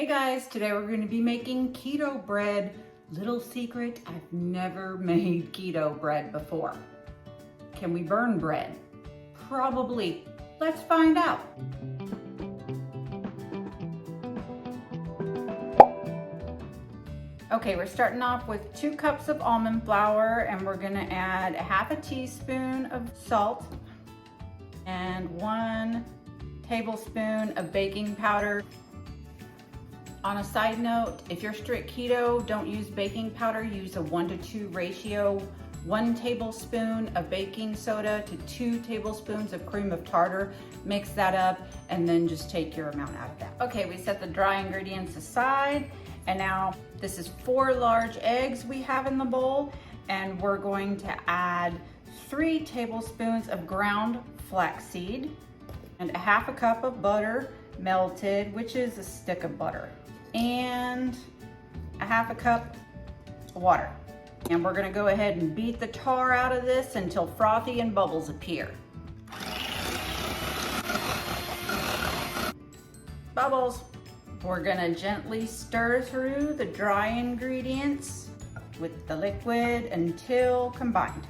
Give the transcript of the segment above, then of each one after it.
Hey guys, today we're going to be making keto bread. Little secret, I've never made keto bread before. Can we burn bread? Probably. Let's find out. Okay, we're starting off with 2 cups of almond flour, and we're going to add a half a teaspoon of salt and 1 tablespoon of baking powder. On a side note, if you're strict keto, don't use baking powder, use a 1-to-2 ratio. 1 tablespoon of baking soda to 2 tablespoons of cream of tartar. Mix that up and then just take your amount out of that. Okay, we set the dry ingredients aside, and now this is 4 large eggs we have in the bowl, and we're going to add 3 tablespoons of ground flaxseed and a half a cup of butter melted, which is a stick of butter, and a half a cup of water. And we're gonna go ahead and beat the tar out of this until frothy and bubbles appear. Bubbles. We're gonna gently stir through the dry ingredients with the liquid until combined.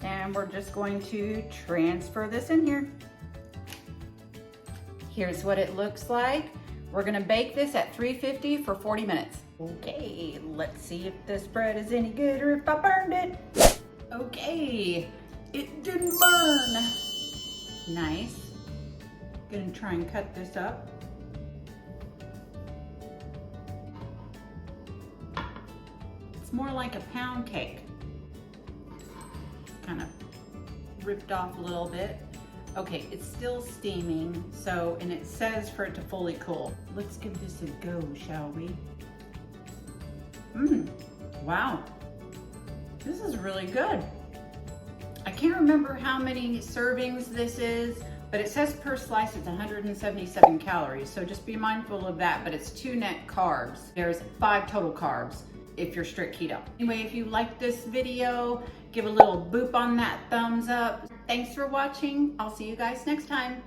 And we're just going to transfer this in here. Here's what it looks like. We're gonna bake this at 350 for 40 minutes. Okay, let's see if this bread is any good or if I burned it. Okay, it didn't burn. Nice. Gonna try and cut this up. It's more like a pound cake. Kind of ripped off a little bit. Okay, it's still steaming, so, and it says for it to fully cool. Let's give this a go, shall we? Wow. This is really good. I can't remember how many servings this is, but it says per slice it's 177 calories, so just be mindful of that, but it's 2 net carbs. There's 5 total carbs if you're strict keto. Anyway, if you like this video, give a little boop on that thumbs up. Thanks for watching. I'll see you guys next time.